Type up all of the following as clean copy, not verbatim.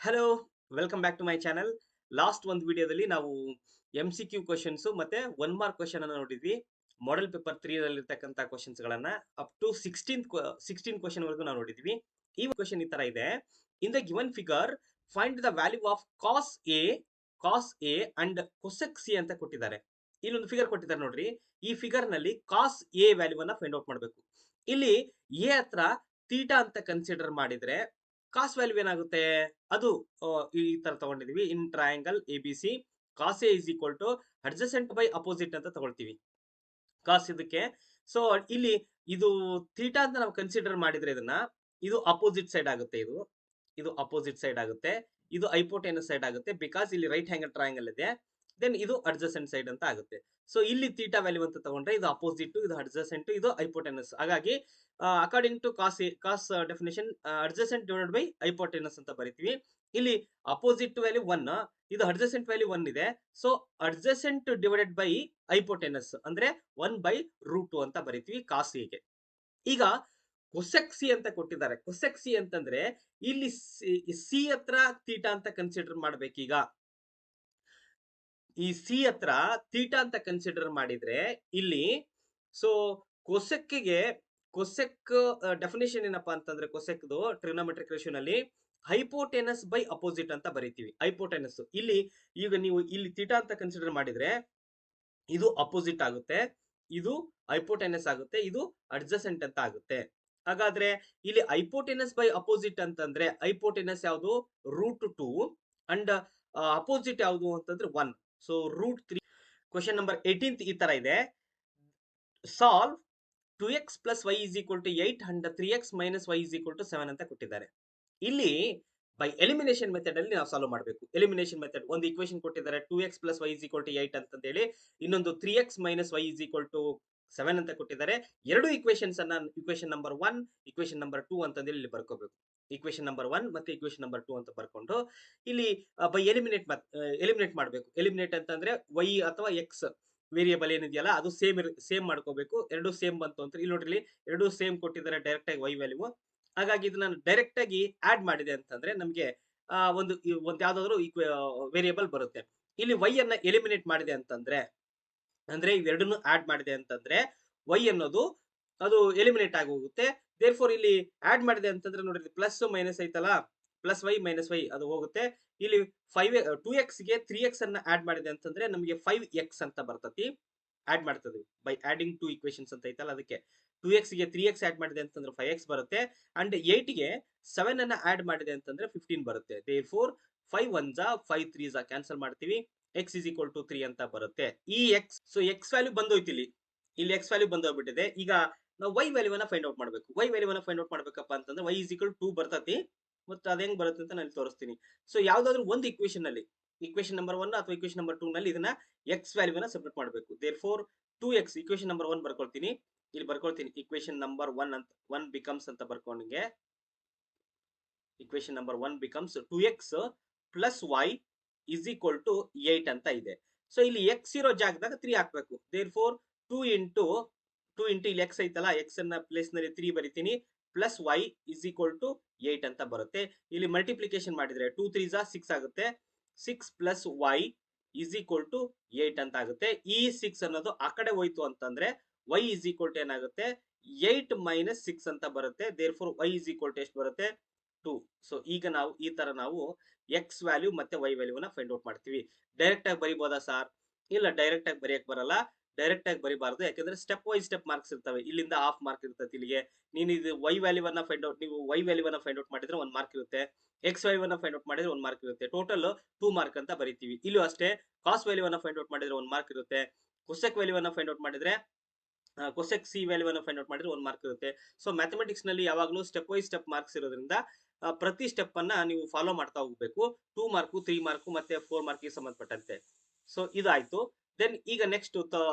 Hello, welcome back to my channel. Last ಒಂದು ವಿಡಿಯೋದಲ್ಲಿ ನಾವು MCQ ಕ್ವಶನ್ಸ್ ಮತ್ತೆ 1 ಮಾರ್ಕ್ ಕ್ವಶನ್ ಅನ್ನು ನೋಡಿದ್ವಿ. ಮಾಡೆಲ್ ಪೇಪರ್ 3 ಇರ್ತಕ್ಕಂಥ ಕ್ವಶನ್ಸ್ ಗಳನ್ನ ಅಪ್ ಟು 16 ಕ್ವಶನ್ ವರೆಗೂ ನಾವು ನೋಡಿದ್ವಿ. ಈ ಕ್ವಶನ್ ಈ ತರ ಇದೆ. In the given figure find the value of cos A and cosec C ಅಂತ ಕೊಟ್ಟಿದ್ದಾರೆ. ಇಲ್ಲೊಂದು ಫಿಗರ್ ಕೊಟ್ಟಿದ್ದಾರೆ ನೋಡ್ರಿ. ಈ ಫಿಗರ್ ನಲ್ಲಿ ಕಾಸ್ ಎ ವ್ಯಾಲ್ಯೂವನ್ನ ಫೈಂಡ್ ಔಟ್ ಮಾಡಬೇಕು. ಇಲ್ಲಿ ಎ ಹತ್ರ ಥೀಟಾ ಅಂತ ಕನ್ಸಿಡರ್ ಮಾಡಿದ್ರೆ ಕಾಸ್ ವ್ಯಾಲ್ಯೂ ಏನಾಗುತ್ತೆ? ಅದು ಈ ತರ ತಗೊಂಡಿದೀವಿ. In triangle A B C cos A is equal to adjacent by opposite ಅಂತ ತಗೊಳ್ತೀವಿ ಕಾಸ್ ಇದಕ್ಕೆ. ಸೊ ಇಲ್ಲಿ ಇದು ಥೀಟಾ ಅಂತ ನಾವು ಕನ್ಸಿಡರ್ ಮಾಡಿದ್ರೆ ಇದು ಅಪೋಸಿಟ್ ಸೈಡ್ ಆಗುತ್ತೆ. ಇದು ಅಪೋಸಿಟ್ ಸೈಡ್ ಆಗುತ್ತೆ. ಇದು ಐಪೋಟೆನಸ್ ಸೈಡ್ ಆಗುತ್ತೆ. ಬಿಕಾಸ್ ಇಲ್ಲಿ ರೈಟ್ ಹ್ಯಾಂಗಲ್ ಟ್ರಯಾಂಗಲ್ ಇದೆ. ದೆನ್ ಇದು ಅಡ್ಜಸೆಂಟ್ ಸೈಡ್ ಅಂತ ಆಗುತ್ತೆ. ಸೊ ಇಲ್ಲಿ ಥೀಟಾ ವ್ಯಾಲ್ಯೂ ಅಂತ ತಗೊಂಡ್ರೆ ಇದು ಅಪೋಸಿಟ್, ಇದು ಅಡ್ಜಸೆಂಟ್, ಇದು ಐಪೋಟೆನಸ್. ಹಾಗಾಗಿ according to cos definition adjacent divided by hypotenuse ಅಂತ ಬರಿತೀವಿ. ಇಲ್ಲಿ ಅಪೋಸಿಟ್ ವ್ಯಾಲ್ಯೂ 1, ಇದು ಅಡ್ಜಸೆಂಟ್ ವ್ಯಾಲ್ಯೂ 1 ಇದೆ. ಸೊ ಅಡ್ಜಸೆಂಟ್ ಡಿವೈಡೆಡ್ ಬೈ ಐಪೋಟೆನಸ್ ಅಂದ್ರೆ 1/√2 ಅಂತ ಬರಿತೀವಿ ಕಾಸ್ ಎಗೆ. ಈಗ ಕೊಸೆಕ್ ಸಿ ಅಂತ ಕೊಟ್ಟಿದ್ದಾರೆ. ಕೊಸೆಕ್ ಸಿ ಅಂತಂದ್ರೆ ಇಲ್ಲಿ ಸಿ ಹತ್ರ ಥೀಟಾ ಅಂತ ಕನ್ಸಿಡರ್ ಮಾಡ್ಬೇಕೀಗ. ಈ ಸಿ ಹತ್ರ ಥೀಟಾ ಅಂತ ಕನ್ಸಿಡರ್ ಮಾಡಿದ್ರೆ ಇಲ್ಲಿ ಸೊ ಕೊಸೆಕ್ಗೆ ಕೊಸೆಕ್ ಡೆಫಿನೇಷನ್ ಏನಪ್ಪಾ ಅಂತಂದ್ರೆ ಕೊಸೆಕ್ದು ಟ್ರಿಗ್ನೋಮೆಟ್ರಿಕ್ ರೇಷಿಯೋ ನಲ್ಲಿ ಹೈಪೋಟೆನಸ್ ಬೈ ಅಪೋಸಿಟ್ ಅಂತ ಬರೀತೀವಿ. ಹೈಪೋಟೆನಸ್ ಇಲ್ಲಿ ಈಗ ನೀವು ಇಲ್ಲಿ ಥೀಟಾ ಅಂತ ಕನ್ಸಿಡರ್ ಮಾಡಿದ್ರೆ ಇದು ಅಪೋಸಿಟ್ ಆಗುತ್ತೆ, ಇದು ಹೈಪೋಟೆನಸ್ ಆಗುತ್ತೆ, ಇದು ಅಡ್ಜಸೆಂಟ್ ಅಂತ ಆಗುತ್ತೆ. ಹಾಗಾದ್ರೆ ಇಲ್ಲಿ ಹೈಪೋಟೆನಸ್ ಬೈ ಅಪೋಸಿಟ್ ಅಂತಂದ್ರೆ ಹೈಪೋಟೆನಸ್ ಯಾವುದು? √2 ಅಂಡ್ ಅಪೋಸಿಟ್ ಯಾವುದು ಅಂತಂದ್ರೆ 1. ಸೊ √3. ಕ್ವಶನ್ ನಂಬರ್ 18 ಈ ತರ ಇದೆ. Solve 2x plus y is equal to 8 and 3x minus y is equal to 7 ಅಂತ ಕೊಟ್ಟಿದ್ದಾರೆ. ಇಲ್ಲಿ ಬೈ ಎಲಿಮಿನೇಷನ್ ಮೆಥಡ್ ಅಲ್ಲಿ ನಾವು ಸಾಲ್ವ್ ಮಾಡಬೇಕು. ಎಲಿಮಿನೇಷನ್ ಮೆಥಡ್ ಒಂದು ಈಕ್ವೇಶನ್ ಕೊಟ್ಟಿದ್ದಾರೆ 2x plus y is equal to 8 ಅಂತ ಹೇಳಿ, ಇನ್ನೊಂದು 3x minus y is equal to 7 ಅಂತ ಕೊಟ್ಟಿದ್ದಾರೆ. ಎರಡು ಈಕ್ವೇಶನ್ಸ್ ಅನ್ನ ಈಕ್ವೇಶನ್ ನಂಬರ್ 1, ಈಕ್ವೇಶನ್ ನಂಬರ್ 2 ಅಂತ ಇಲ್ಲಿ ಬರ್ಕೋಬೇಕು. ಈಕ್ವೇಶನ್ ನಂಬರ್ 1 ಮತ್ತೆ ಈಕ್ವೇಶನ್ ನಂಬರ್ 2 ಅಂತ ಬರ್ಕೊಂಡು ಇಲ್ಲಿ ಬೈ ಎಲಿಮಿನೇಟ್ ಮಾಡಬೇಕು. ಎಲಿಮಿನೇಟ್ ಅಂತಂದ್ರೆ y ಅಥವಾ x ವೇರಿಯಬಲ್ ಏನಿದೆಯಲ್ಲ ಅದು ಸೇಮ್ ಮಾಡ್ಕೋಬೇಕು. ಎರಡು ಸೇಮ್ ಬಂತು ಅಂತ ಇಲ್ಲಿ ನೋಡ್ರಿ, ಎರಡು ಸೇಮ್ ಕೊಟ್ಟಿದ್ದಾರೆ ಡೈರೆಕ್ಟ್ ಆಗಿ y ವ್ಯಾಲ್ಯೂ. ಹಾಗಾಗಿ ಇದನ್ನ ಡೈರೆಕ್ಟ್ ಆಗಿ ಆಡ್ ಮಾಡಿದೆ ಅಂತಂದ್ರೆ ನಮಗೆ ಒಂದು ಯಾವ್ದಾದ್ರು ವೇರಿಯಬಲ್ ಬರುತ್ತೆ. ಇಲ್ಲಿ y ಅನ್ನ ಎಲಿಮಿನೇಟ್ ಮಾಡಿದೆ ಅಂತಂದ್ರೆ ಅಂದ್ರೆ ಇವೆರಡನ್ನು ಆಡ್ ಮಾಡಿದೆ ಅಂತಂದ್ರೆ y ಅನ್ನೋದು ಅದು ಎಲಿಮಿನೇಟ್ ಆಗಿ ಹೋಗುತ್ತೆ. ದೇರ್ಫೋರ್ ಇಲ್ಲಿ ಆಡ್ ಮಾಡಿದೆ ಅಂತಂದ್ರೆ ನೋಡ್ರಿ ಪ್ಲಸ್ ಮೈನಸ್ ಐತಲ್ಲ, ಪ್ಲಸ್ y ಮೈನಸ್ y ಅದು ಹೋಗುತ್ತೆ. ಇಲ್ಲಿ 2x ಗೆ 3x ಅನ್ನ ಆಡ್ ಮಾಡಿದೆ ಅಂತಂದ್ರೆ ನಮಗೆ 5x ಅಂತ ಬರ್ತತಿ. ಆಡ್ ಮಾಡ್ತದೆ ಬೈ ಆಡಿಂಗ್ 2 ಈಕ್ವೇಶನ್ಸ್ ಅಂತ ಐತಲ್ಲ ಅದಕ್ಕೆ. 2x ಗೆ 3x ಆಡ್ ಮಾಡಿದೆ ಅಂತಂದ್ರೆ 5x ಬರುತ್ತೆ. ಅಂಡ್ 8 ಗೆ 7 ಅನ್ನ ಆಡ್ ಮಾಡಿದೆ ಅಂತಂದ್ರೆ 15 ಬರುತ್ತೆ. ದೇರ್ಫೋರ್ 5 1 5 3 ಕ್ಯಾನ್ಸಲ್ ಮಾಡ್ತೀವಿ. x is equal to 3 ಅಂತ ಬರುತ್ತೆ. ಈ x ಸೊ x ವ್ಯಾಲ್ಯೂ ಬಂದೋಯ್ತು. ಇಲ್ಲಿ x ವ್ಯಾಲ್ಯೂ ಬಂದೋಗ್ಬಿಟ್ಟಿದೆ. ಈಗ ನಾವು y ವ್ಯಾಲ್ಯೂವನ್ನ ಫೈಂಡ್ ಔಟ್ ಮಾಡಬೇಕು. y ವ್ಯಾಲ್ಯೂವನ್ನ ಫೈಂಡ್ ಔಟ್ ಮಾಡ್ಬೇಕಪ್ಪ ಅಂತಂದ್ರೆ y is equal to 2 ಬರ್ತತಿ. ಮತ್ತೆ ಅದು ಹೆಂಗ್ ಬರುತ್ತೆ ಅಂತ ನಾನು ತೋರಿಸ್ತೀನಿ. ಸೊ ಯಾವ್ದಾದ್ರು ಒಂದು ಈಕ್ವೇಶನ್ ನಲ್ಲಿ ಈಕ್ವೇಶನ್ ನಂಬರ್ 1 ಅಥವಾ ಈಕ್ವೇಶನ್ ನಂಬರ್ 2 ನಲ್ಲಿ ಇದನ್ನ x ವ್ಯಾಲ್ಯೂವನ್ನ ಸಬ್ಮಿಟ್ ಮಾಡಬೇಕು. ದೇರ್ಫೋರ್ 2x ಈಕ್ವೇಶನ್ ನಂಬರ್ 1 ಬರ್ಕೊಳ್ತೀನಿ. ಇಲ್ಲಿ ಬರ್ಕೊಳ್ತೀನಿ ಈಕ್ವೇಶನ್ ನಂಬರ್ 1 ಅಂತ 1 ಬಿಕಮ್ಸ್ ಅಂತ ಬರ್ಕೊಂಡ್ಗೆ equation number 1 becomes 2x plus y is equal to 8 ಅಂತ ಇದೆ. ಸೊ ಇಲ್ಲಿ x ಇರೋ ಜಾಗದಾಗ 3 ಹಾಕ್ಬೇಕು. ದೇರ್ಫೋರ್ 2 ಇಂಟು ಇಲ್ಲಿ x ಐತಲ್ಲ, x ಅನ್ನ ಪ್ಲೇಸ್ ನಲ್ಲಿ 3 ಬರಿತೀನಿ. Plus y is equal to 8 ಅಂತ ಬರುತ್ತೆ. ಇಲ್ಲಿ ಮಲ್ಟಿಪ್ಲಿಕೇಶನ್ ಮಾಡಿದ್ರೆ 2 3 6 ಆಗುತ್ತೆ. 6 plus y is equal to 8 ಅಂತ ಆಗುತ್ತೆ. ಈ 6 ಅನ್ನೋದು ಆ ಕಡೆ ಹೋಯ್ತು ಅಂತಂದ್ರೆ y is equal to ಏನಾಗುತ್ತೆ? 8 ಮೈನಸ್ 6 ಅಂತ ಬರುತ್ತೆ. Therefore y is equal to ಎಷ್ಟು ಬರುತ್ತೆ? 2. ಸೊ ಈಗ ನಾವು ಈ ತರ ನಾವು x ವ್ಯಾಲ್ಯೂ ಮತ್ತೆ y ವ್ಯಾಲ್ಯೂನ ಫೈಂಡ್ ಔಟ್ ಮಾಡ್ತೀವಿ. ಡೈರೆಕ್ಟ್ ಆಗಿ ಬರಿಬೋದಾ ಸರ್? ಇಲ್ಲ, ಡೈರೆಕ್ಟ್ ಆಗಿ ಬರೆಯಕ್ ಬರಲ್ಲ. ಡೈರೆಕ್ಟ್ ಆಗಿ ಬರಿಬಾರ್ದು. ಯಾಕಂದ್ರೆ ಸ್ಟೆಪ್ ವೈಸ್ ಸ್ಟೆಪ್ ಮಾರ್ಕ್ಸ್ ಇರ್ತವೆ. ಇಲ್ಲಿಂದ ಹಾಫ್ ಮಾರ್ಕ್ ಇರ್ತದೆ. ಇಲ್ಲಿಗೆ ನೀನು ಇದು y ವ್ಯಾಲ್ಯೂವನ್ನ ಫೈಂಡ್ ಔಟ್ ನೀವು y ವ್ಯಾಲ್ಯೂವನ್ನ ಫೈಂಡ್ ಔಟ್ ಮಾಡಿದ್ರೆ 1 ಮಾರ್ಕ್ ಇರುತ್ತೆ. x ವ್ಯಾಲ್ಯೂವನ್ನ ಫೈಂಡ್ ಔಟ್ ಮಾಡಿದ್ರೆ 1 ಮಾರ್ಕ್ ಇರುತ್ತೆ. ಟೋಟಲ್ 2 ಮಾರ್ಕ್ ಅಂತ ಬರಿತೀವಿ. ಇಲ್ಲೂ ಅಷ್ಟೇ ಕಾಸ್ ವ್ಯಾಲ್ಯೂವನ್ನ ಫೈಂಡ್ ಔಟ್ ಮಾಡಿದ್ರೆ 1 ಮಾರ್ಕ್ ಇರುತ್ತೆ. ಕೊಸೆಕ್ ವ್ಯಾಲ್ಯೂವನ್ನ ಫೈಂಡ್ ಔಟ್ ಮಾಡಿದ್ರೆ ಕೊಸೆಕ್ ಸಿ ವ್ಯಾಲ್ಯೂವನ್ನ ಫೈಂಡ್ ಔಟ್ ಮಾಡಿದ್ರೆ 1 ಮಾರ್ಕ್ ಇರುತ್ತೆ. ಸೊ ಮ್ಯಾಥಮೆಟಿಕ್ಸ್ ನಲ್ಲಿ ಯಾವಾಗಲೂ ಸ್ಟೆಪ್ ವೈಸ್ ಸ್ಟೆಪ್ ಮಾರ್ಕ್ಸ್ ಇರೋದ್ರಿಂದ ಪ್ರತಿ ಸ್ಟೆಪ್ ಅನ್ನ ನೀವು ಫಾಲೋ ಮಾಡ್ತಾ ಹೋಗ್ಬೇಕು. 2 ಮಾರ್ಕ್ 3 ಮಾರ್ಕ್ ಮತ್ತೆ 4 ಮಾರ್ಕ್ ಗೆ ಸಂಬಂಧಪಟ್ಟಂತೆ. ಸೊ ಇದಾಯ್ತು. ದೆನ್ ಈಗ ನೆಕ್ಸ್ಟ್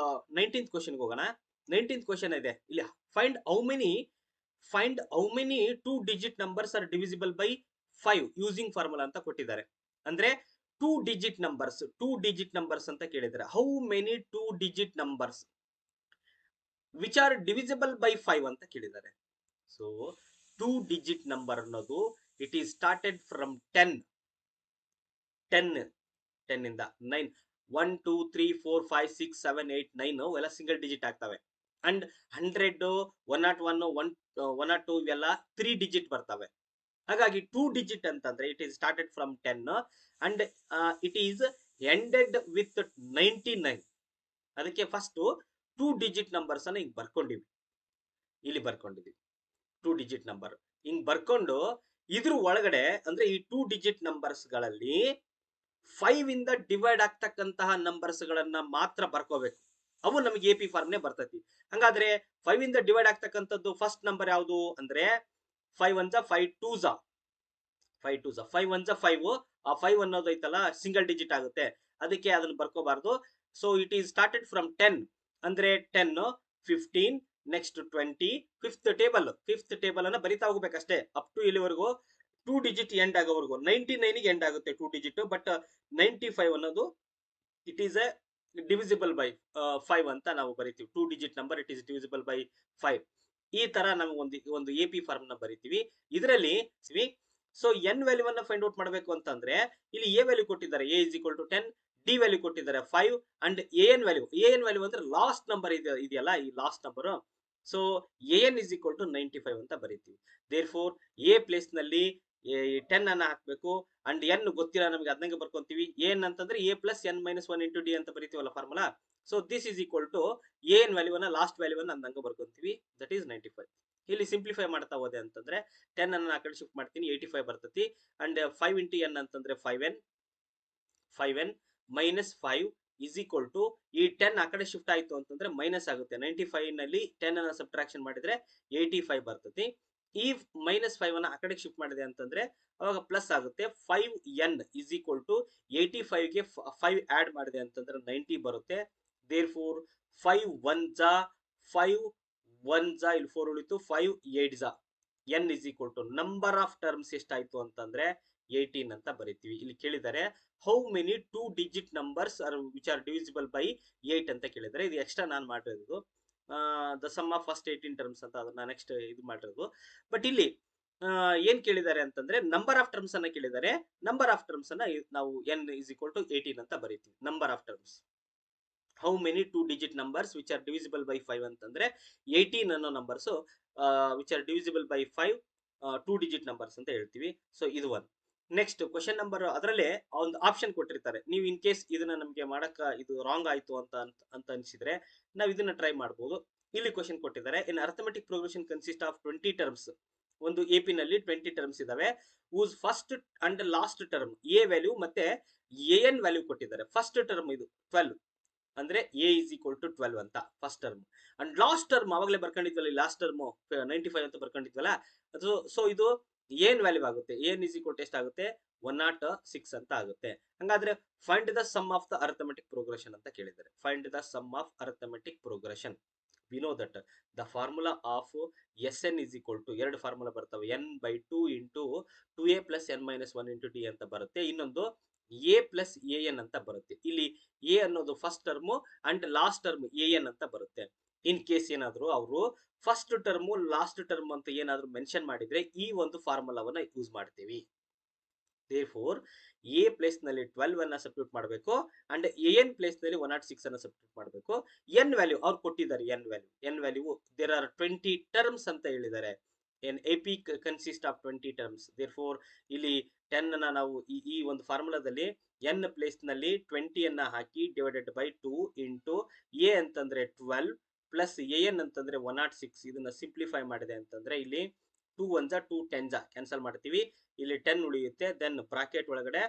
19th ಕ್ವಶನ್ ಹೋಗೋಣ. 19th ಕ್ವಶನ್ ಇದೆ ಇಲ್ಲಿ. Find how many 2 digit numbers R divisible by 5 using formula ಅಂತ ಕೊಟ್ಟಿದ್ದಾರೆ. ಅಂದ್ರೆ 2 ಡಿಜಿಟ್ ನಂಬರ್ಸ್ ಅಂತ ಕೇಳಿದ್ದಾರೆ. How many 2 digit numbers which are divisible by 5 ಅಂತ ಕೇಳಿದ್ದಾರೆ. ಸೊ 2 ಡಿಜಿಟ್ ನಂಬರ್ ಅನ್ನೋದು ಇಟ್ ಈಸ್ ಸ್ಟಾರ್ಟೆಡ್ ಫ್ರಮ್ 10 10 10 ಇಂದ 9 1 2 3 4 5 6 7 8 9 ಇವೆಲ್ಲ ಸಿಂಗಲ್ ಡಿಜಿಟ್ ಆಗ್ತವೆ. ಅಂಡ್ 100 101 102 ಇವೆಲ್ಲ 3 ಡಿಜಿಟ್ ಬರ್ತವೆ. ಹಾಗಾಗಿ 2 ಡಿಜಿಟ್ ಅಂತಂದ್ರೆ it is started from 10 and it is ended with 99. ಅದಕ್ಕೆ ಫಸ್ಟ್ 2 ಡಿಜಿಟ್ ನಂಬರ್ಸ್ ಅನ್ನ ಹಿಂಗ್ ಬರ್ಕೊಂಡಿವಿ, ಇಲ್ಲಿ ಬರ್ಕೊಂಡಿದೀವಿ 2 ಡಿಜಿಟ್ ನಂಬರ್ ಹಿಂಗ್ ಬರ್ಕೊಂಡು ಇದ್ರ ಒಳಗಡೆ ಅಂದ್ರೆ ಈ 2 ಡಿಜಿಟ್ ನಂಬರ್ಸ್ ಗಳಲ್ಲಿ 5 ಇಂದ ಡಿವೈಡ್ ಆಗ್ತಕ್ಕಂತಹ ನಂಬರ್ಸ್ ಗಳನ್ನ ಮಾತ್ರ ಬರ್ಕೋಬೇಕು. ಅವು ನಮಗೆ ಎಪಿ ಫಾರ್ಮ್ನೇ ಬರ್ತೈತಿ. ಹಂಗಾದ್ರೆ 5 ಇಂದ ಡಿವೈಡ್ ಆಗ್ತಕ್ಕಂಥದ್ದು ಫಸ್ಟ್ ನಂಬರ್ ಯಾವುದು ಅಂದ್ರೆ 5 1 5 2 5 2 5 1 5. ಆ 5 ಅನ್ನೋದು ಐತಲ್ಲ ಸಿಂಗಲ್ ಡಿಜಿಟ್ ಆಗುತ್ತೆ, ಅದಕ್ಕೆ ಅದನ್ನ ಬರ್ಕೋಬಾರ್ದು. So it is started from 10 ಅಂದ್ರೆ 10 15 ನೆಕ್ಸ್ಟ್ 20 ಫಿಫ್ತ್ ಟೇಬಲ್ ಅನ್ನ ಬರಿತಾ ಹೋಗ್ಬೇಕಷ್ಟೇ ಅಪ್ ಟು ಇಲ್ಲಿವರೆಗೂ 2 ಡಿಜಿಟ್ ಎಂಡ್ ಆಗೋವರೆಗೂ. 99 ಗೆ ಎಂಡ್ ಆಗುತ್ತೆ 2 ಡಿಜಿಟ್, ಬಟ್ 95 ಅನ್ನೋದು it is A divisible by 5 ಅಂತ ನಾವು ಬರಿತೀವಿ. 2 digit number it is divisible by 5. ಈ ತರ ನಾವು ಒಂದು ಎಪಿ ಫಾರ್ಮ್ ನ ಬರಿತೀವಿ ಇದರಲ್ಲಿ. ಸೊ ಎನ್ ವ್ಯಾಲ್ಯೂವನ್ನ ಫೈಂಡ್ ಔಟ್ ಮಾಡಬೇಕು ಅಂತಂದ್ರೆ ಇಲ್ಲಿ ಎ ವ್ಯಾಲ್ಯೂ ಕೊಟ್ಟಿದ್ದಾರೆ, A is equal to 10, D value ಕೊಟ್ಟಿದ್ದಾರೆ 5 ಅಂಡ್ ಎ ಎನ್ ವ್ಯಾಲ್ಯೂ ಅಂದ್ರೆ ಲಾಸ್ಟ್ ನಂಬರ್ ಇದೆಯಲ್ಲ ಈ last number. So A N is equal to 95 ಅಂತ ಬರೀತೀವಿ. ದೇರ್ ಫೋರ್ ಎ ಪ್ಲೇಸ್ ನಲ್ಲಿ 10 ಅನ್ನ ಹಾಕ್ಬೇಕು ಅಂಡ್ ಎನ್ ಗೊತ್ತಿಲ್ಲ ನಮಗೆ, ಅದನ್ನಂಗೆ ಬರ್ಕೊಂತೀವಿ. ಎನ್ ಅಂತಂದ್ರೆ A plus N minus 1 into D ಅಂತ ಬರೀತೀವಲ್ಲ formula. So this is equal to A N ವ್ಯಾಲ್ಯೂವನ್ನ ಲಾಸ್ಟ್ ವ್ಯಾಲ್ಯೂವನ್ನ ಅಂದಂಗೆ ಬರ್ಕೊಂತೀವಿ, ದಟ್ ಈಸ್ 95. ಇಲ್ಲಿ ಸಿಂಪ್ಲಿಫೈ ಮಾಡ್ತಾ ಹೋದೆ ಅಂತಂದ್ರೆ 10 ಅನ್ನ ಆ ಕಡೆ ಶಿಫ್ಟ್ ಮಾಡ್ತೀನಿ 85 ಬರ್ತತಿ. ಅಂಡ್ 5 ಇಂಟು ಎನ್ ಅಂತಂದ್ರೆ 5n minus 5 is equal to ಈ 10 ಆ ಕಡೆ ಶಿಫ್ಟ್ ಆಯ್ತು ಅಂತಂದ್ರೆ ಮೈನಸ್ ಆಗುತ್ತೆ. 95 ನಲ್ಲಿ 10 ಅನ್ನ ಸಬ್ಟ್ರಾಕ್ಷನ್ ಮಾಡಿದ್ರೆ 85 ಬರ್ತತಿ. ಈ ಮೈನಸ್ 5 ಅನ್ನ ಆ ಕಡೆ ಶಿಫ್ಟ್ ಮಾಡಿದೆ ಅಂತಂದ್ರೆ ಅವಾಗ ಪ್ಲಸ್ ಆಗುತ್ತೆ. 5n ಇಸ್ ಈಕ್ವಲ್ ಟು 85 ಗೆ 5 ಆಡ್ ಮಾಡಿದೆ ಅಂತಂದ್ರೆ 90 ಬರುತ್ತೆ. ದೇರ್ ಫೋರ್ 5 1 5 1 ಇಲ್ಲಿ 4 ಉಳಿತು, 5 8 n is equal to number of terms ಎಷ್ಟಾಯ್ತು ಅಂತಂದ್ರೆ 18 ಅಂತ ಬರೀತೀವಿ. ಇಲ್ಲಿ ಕೇಳಿದ್ದಾರೆ how many 2 digit numbers are which are divisible by 8 ಅಂತ ಕೇಳಿದ್ದಾರೆ. ಇದು ಎಕ್ಸ್ಟ್ರಾ ನಾನು ಮಾಡಿರೋದು the sum of first 18 terms ಅಂತ ಅದನ್ನ ನೆಕ್ಸ್ಟ್ ಇದು ಮಾಡಿರೋದು. ಬಟ್ ಇಲ್ಲಿ ಏನ್ ಕೇಳಿದ್ದಾರೆ ಅಂತಂದ್ರೆ ನಂಬರ್ ಆಫ್ ಟರ್ಮ್ಸ್ ಅನ್ನ ಕೇಳಿದ್ದಾರೆ. ನಂಬರ್ ಆಫ್ ಟರ್ಮ್ಸ್ ಅನ್ನ ನಾವು n ಇಸ್ ಈಕ್ವಲ್ ಟು 18 ಅಂತ ಬರೀತೀವಿ. Number of terms how many 2 digit numbers which are divisible by 5 ಅಂತಂದ್ರೆ 18 ಅನ್ನೋ numbers which are divisible by 5 2 digit numbers ಅಂತ ಹೇಳ್ತೀವಿ. ಸೊ ಇದು ಒಂದು. ನೆಕ್ಸ್ಟ್ ಕ್ವಶನ್ ನಂಬರ್ ಅದರಲ್ಲೇ ಒಂದು ಆಪ್ಷನ್ ಕೊಟ್ಟಿರ್ತಾರೆ. ನೀವು ಇನ್ ಕೇಸ್ ಇದನ್ನ ನಮಗೆ ಮಾಡಕ್ಕ ಇದು ರಾಂಗ್ ಆಯ್ತು ಅಂತ ಅನ್ಸಿದ್ರೆ ನಾವು ಇದನ್ನ ಟ್ರೈ ಮಾಡಬಹುದು. ಇಲ್ಲಿ ಕ್ವಶನ್ ಕೊಟ್ಟಿದ್ದಾರೆ in arithmetic progression consist of 20 terms. ಒಂದು ಎಪಿ ನಲ್ಲಿ 20 ಟರ್ಮ್ಸ್ ಇದಾವೆ. Whose first and last term A value ಮತ್ತೆ ಎ ಎನ್ ವ್ಯಾಲ್ಯೂ ಕೊಟ್ಟಿದ್ದಾರೆ. ಫಸ್ಟ್ ಟರ್ಮ್ ಇದು 12 ಅಂದ್ರೆ ಎ ಇಸ್ ಈಕ್ವಲ್ ಟು 12 ಅಂತ first term. And last term ಅವಾಗಲೇ ಬರ್ಕೊಂಡಿದ್ವಲ್ಲ, ಲಾಸ್ಟ್ ಟರ್ಮ್ 95 ಅಂತ ಬರ್ಕೊಂಡಿದ್ವಲ್ಲ. ಸೊ ಇದು ಏನ್ ವ್ಯಾಲ್ಯೂ ಆಗುತ್ತೆ, ಏನ್ ಇಸ್ ಈಕ್ವಲ್ ಟು ಎಷ್ಟಾಗುತ್ತೆ 106 ಅಂತ ಆಗುತ್ತೆ. ಹಂಗಾದ್ರೆ find the sum of the arithmetic progression ಅಂತ ಕೇಳಿದ್ದಾರೆ. Find the sum of arithmetic progression. We know that the formula of S N is equal to ಎರಡು ಫಾರ್ಮುಲಾ ಬರ್ತವೆ, N by 2 into 2a plus N minus 1 into D ಅಂತ ಬರುತ್ತೆ. ಇನ್ನೊಂದು A plus A N ಅಂತ ಬರುತ್ತೆ. ಇಲ್ಲಿ A ಅನ್ನೋದು first term and last term A N ಅಂತ ಬರುತ್ತೆ. ಇನ್ ಕೇಸ್ ಏನಾದ್ರು ಅವರು ಫಸ್ಟ್ ಟರ್ಮ್ ಲಾಸ್ಟ್ ಟರ್ಮ್ ಅಂತ ಏನಾದ್ರು ಮೆನ್ಷನ್ ಮಾಡಿದ್ರೆ ಈ ಒಂದು ಫಾರ್ಮುಲಾವನ್ನ ಯೂಸ್ ಮಾಡ್ತೀವಿ. ದೇರ್ಫೋರ್ ಎ ಪ್ಲೇಸ್ ನಲ್ಲಿ 12 ಅನ್ನ ಸಬ್ಸ್ಟಿಟ್ಯೂಟ್ ಮಾಡಬೇಕು ಅಂಡ್ ಎ ಎನ್ ಪ್ಲೇಸ್ ನಲ್ಲಿ 106 ಅನ್ನ ಸಬ್ಸ್ಟಿಟ್ಯೂಟ್ ಮಾಡಬೇಕು. ಎನ್ ವ್ಯಾಲ್ಯೂ ಅವ್ರು ಕೊಟ್ಟಿದ್ದಾರೆ. N value there are 20 terms ಅಂತ ಹೇಳಿದ್ದಾರೆ. An AP consist of 20 terms. Therefore ಇಲ್ಲಿ 10 ಅನ್ನ ನಾವು ಈ ಒಂದು ಫಾರ್ಮುಲಾದಲ್ಲಿ ಎನ್ ಪ್ಲೇಸ್ ನಲ್ಲಿ 20 ಅನ್ನ ಹಾಕಿ ಡಿವೈಡೆಡ್ ಬೈ 2 ಇಂಟು ಎ ಅಂತಂದ್ರೆ 12 ಪ್ಲಸ್ ಎ ಎನ್ ಅಂತಂದ್ರೆ 106. ಇದನ್ನ ಸಿಂಪ್ಲಿಫೈ ಮಾಡಿದೆ ಅಂತಂದ್ರೆ ಇಲ್ಲಿ 2 1 2 10 ಕ್ಯಾನ್ಸಲ್ ಮಾಡ್ತೀವಿ. ಇಲ್ಲಿ 10 ಉಳಿಯುತ್ತೆ. ದೆನ್ ಬ್ರಾಕೆಟ್ ಒಳಗಡೆ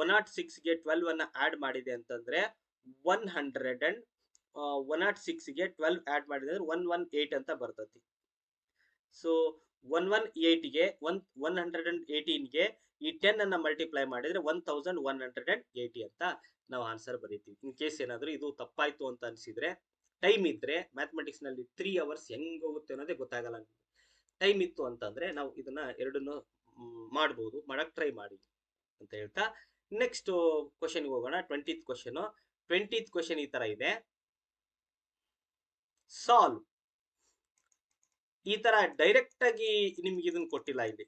106 ಗೆ 12 ಅನ್ನ ಆಡ್ ಮಾಡಿದೆ ಅಂತಂದ್ರೆ 100 ಅಂಡ್ 106 ಗೆ 12 ಆಡ್ ಮಾಡಿದ್ರೆ 118 ಅಂತ ಬರ್ತತಿ. ಸೊ 118 ಗೆ 118 ಗೆ ಈ 10 ಅನ್ನ ಮಲ್ಟಿಪ್ಲೈ ಮಾಡಿದ್ರೆ 1180 ಅಂತ ನಾವು ಆನ್ಸರ್ ಬರೀತೀವಿ. ಇನ್ ಕೇಸ್ ಏನಾದ್ರು ಇದು ತಪ್ಪಾಯ್ತು ಅಂತ ಅನ್ಸಿದ್ರೆ, ಟೈಮ್ ಇದ್ರೆ ಮ್ಯಾಥಮೆಟಿಕ್ಸ್ ನಲ್ಲಿ 3 ಅವರ್ಸ್ ಹೆಂಗ್ ಹೋಗುತ್ತೆ ಅನ್ನೋದೇ ಗೊತ್ತಾಗಲ್ಲ. ಟೈಮ್ ಇತ್ತು ಅಂತಂದ್ರೆ ನಾವು ಇದನ್ನ ಎರಡನ್ನು ಮಾಡಬಹುದು, ಮಾಡಕ್ ಟ್ರೈ ಮಾಡಿ ಅಂತ ಹೇಳ್ತಾ ನೆಕ್ಸ್ಟ್ ಕ್ವಶನ್ ಹೋಗೋಣ. 20th ಕ್ವಶನ್ ಈ ತರ ಇದೆ. ಸಾಲ್ವ್. ಈ ತರ ಡೈರೆಕ್ಟ್ ಆಗಿ ನಿಮ್ಗೆ ಇದನ್ನ ಕೊಟ್ಟಿಲ್ಲ ಇಲ್ಲಿ.